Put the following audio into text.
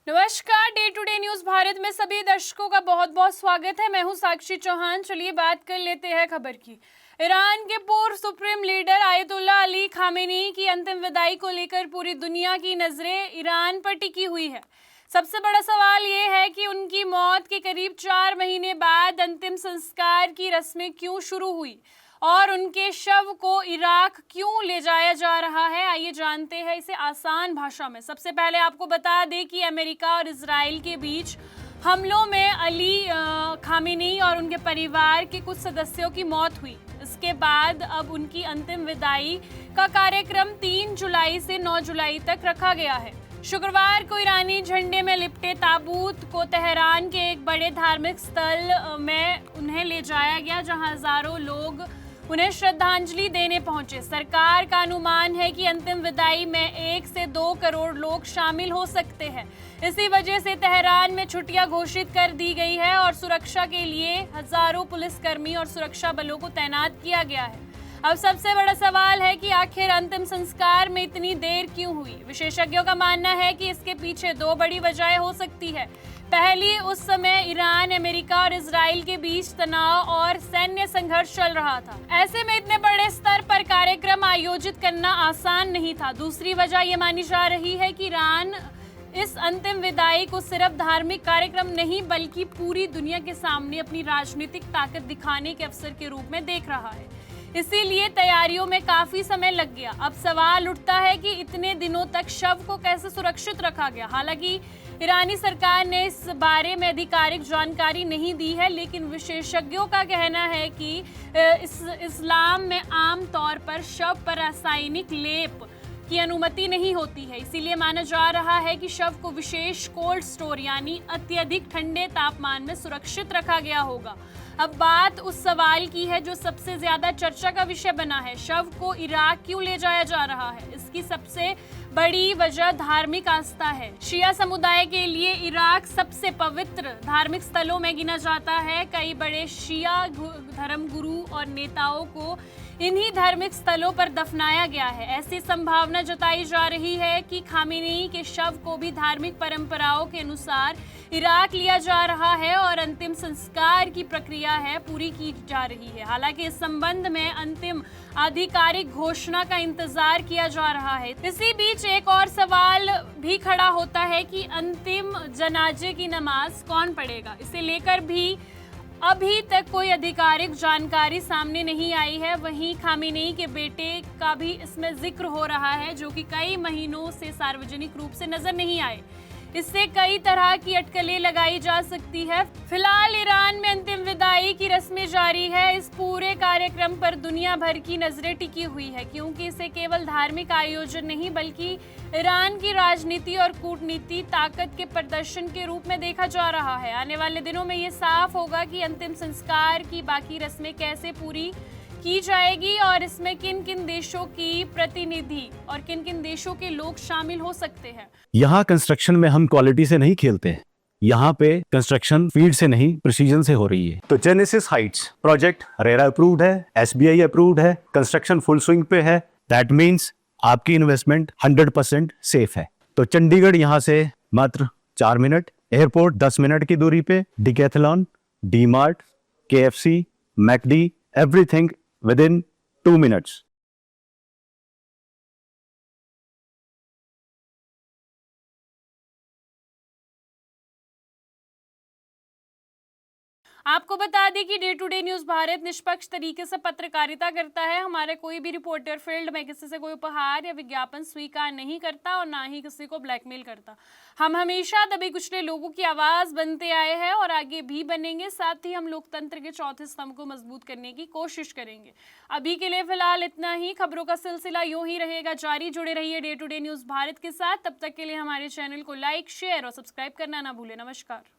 नमस्कार, Day to Day News Bharat में सभी दर्शकों का बहुत बहुत स्वागत है। मैं हूं साक्षी चौहान। चलिए बात कर लेते हैं खबर की। ईरान के पूर्व supreme leader ayatollah Ali Khamenei की अंतिम विदाई को लेकर पूरी दुनिया की नजरें ईरान पर टिकी हुई है। सबसे बड़ा सवाल ये है कि उनकी मौत के करीब 4 महीने बाद अंतिम संस्कार की रस्में क्यों शुरू हुई और उनके शव को इराक क्यों ले जाया जा रहा है। आइए जानते हैं इसे आसान भाषा में। सबसे पहले आपको बता दें कि अमेरिका और इजराइल के बीच हमलों में अली खामेनी और उनके परिवार के कुछ सदस्यों की मौत हुई। इसके बाद अब उनकी अंतिम विदाई का कार्यक्रम 3 जुलाई से 9 जुलाई तक रखा गया है। शुक्रवार को ईरानी झंडे में लिपटे ताबूत को तेहरान के एक बड़े धार्मिक स्थल में उन्हें ले जाया गया, जहां हजारों लोग उन्हें श्रद्धांजलि देने पहुंचे। सरकार का अनुमान है कि अंतिम विदाई में 1 से 2 करोड़ लोग शामिल हो सकते हैं। इसी वजह से तेहरान में छुट्टियां घोषित कर दी गई है और सुरक्षा के लिए हजारों पुलिसकर्मी और सुरक्षा बलों को तैनात किया गया है। अब सबसे बड़ा सवाल है कि आखिर अंतिम संस्कार में इतनी देर क्यों हुई। विशेषज्ञों का मानना है कि इसके पीछे 2 बड़ी वजहें हो सकती है। पहली, उस समय ईरान, अमेरिका और इजराइल के बीच तनाव और सैन्य संघर्ष चल रहा था। ऐसे में इतने बड़े स्तर पर कार्यक्रम आयोजित करना आसान नहीं था। दूसरी वजह यह मानी जा रही है कि ईरान इस अंतिम विदाई को सिर्फ धार्मिक कार्यक्रम नहीं बल्कि पूरी दुनिया के सामने अपनी राजनीतिक ताकत दिखाने के अवसर के रूप में देख रहा है। इसीलिए तैयारियों में काफी समय लग गया। अब सवाल उठता है कि इतने दिनों तक शव को कैसे सुरक्षित रखा गया। हालांकि ईरानी सरकार ने इस बारे में आधिकारिक जानकारी नहीं दी है, लेकिन विशेषज्ञों का कहना है कि इस्लाम में आम तौर पर शव पर रासायनिक लेप की अनुमति नहीं होती है। इसीलिए माना जा रहा है कि शव को विशेष कोल्ड स्टोर यानी अत्यधिक ठंडे तापमान में सुरक्षित रखा गया होगा। अब बात उस सवाल की है जो सबसे ज्यादा चर्चा का विषय बना है। शव को इराक क्यों ले जाया जा रहा है? इसकी सबसे बड़ी वजह धार्मिक आस्था है। शिया समुदाय के लिए इराक सबसे पवित्र धार्मिक स्थलों में गिना जाता है। कई बड़े शिया धर्मगुरु और नेताओं को इन्हीं धार्मिक स्थलों पर दफनाया गया है। ऐसी संभावना जताई जा रही है कि खामेनी के शव को भी धार्मिक परंपराओं के अनुसार इराक लिया जा रहा है और अंतिम संस्कार की प्रक्रिया है पूरी की जा रही है। हालांकि इस संबंध में अंतिम आधिकारिक घोषणा का इंतजार किया जा रहा है। इसी बीच एक और सवाल भी खड़ा होता है कि अंतिम जनाजे की नमाज कौन पढ़ेगा। इसे लेकर भी अभी तक कोई आधिकारिक जानकारी सामने नहीं आई है। वहीं खामेनी के बेटे का भी इसमें जिक्र हो रहा है, जो कि कई महीनों से सार्वजनिक रूप से नजर नहीं आए। इससे कई तरह की अटकलें लगाई जा सकती है। फिलहाल ईरान में अंतिम विदाई की रस्में जारी है। इस पूरे कार्यक्रम पर दुनिया भर की नजरें टिकी हुई है, क्योंकि इसे केवल धार्मिक आयोजन नहीं बल्कि ईरान की राजनीति और कूटनीति ताकत के प्रदर्शन के रूप में देखा जा रहा है। आने वाले दिनों में ये साफ होगा कि अंतिम संस्कार की बाकी रस्में कैसे पूरी की जाएगी और इसमें किन किन देशों की प्रतिनिधि और किन किन देशों के लोग शामिल हो सकते हैं। यहाँ कंस्ट्रक्शन में हम क्वालिटी से नहीं खेलते हैं। यहाँ पे कंस्ट्रक्शन फील्ड से नहीं प्रिसीजन से हो रही है। तो genesis Heights project RERA approved है, SBI अप्रूव्ड है, कंस्ट्रक्शन फुल स्विंग पे है। दैट मीन्स आपकी इन्वेस्टमेंट 100% सेफ है। तो चंडीगढ़ यहाँ से मात्र 4 मिनट, एयरपोर्ट 10 मिनट की दूरी पे, Decathlon, DMart, KFC, McD, everything within 2 minutes. आपको बता दें कि Day to Day News Bharat निष्पक्ष तरीके से पत्रकारिता करता है। हमारे कोई भी रिपोर्टर फील्ड में किसी से कोई उपहार या विज्ञापन स्वीकार नहीं करता और ना ही किसी को ब्लैकमेल करता। हम हमेशा दबे कुचले लोगों की आवाज बनते आए हैं और आगे भी बनेंगे। साथ ही हम लोकतंत्र के चौथे स्तंभ को मजबूत करने की कोशिश करेंगे। अभी के लिए फिलहाल इतना ही। खबरों का सिलसिला यूं ही रहेगा जारी। जुड़े रहिए Day to Day News Bharat के साथ। तब तक के लिए हमारे चैनल को लाइक, शेयर और सब्सक्राइब करना ना भूलें। नमस्कार।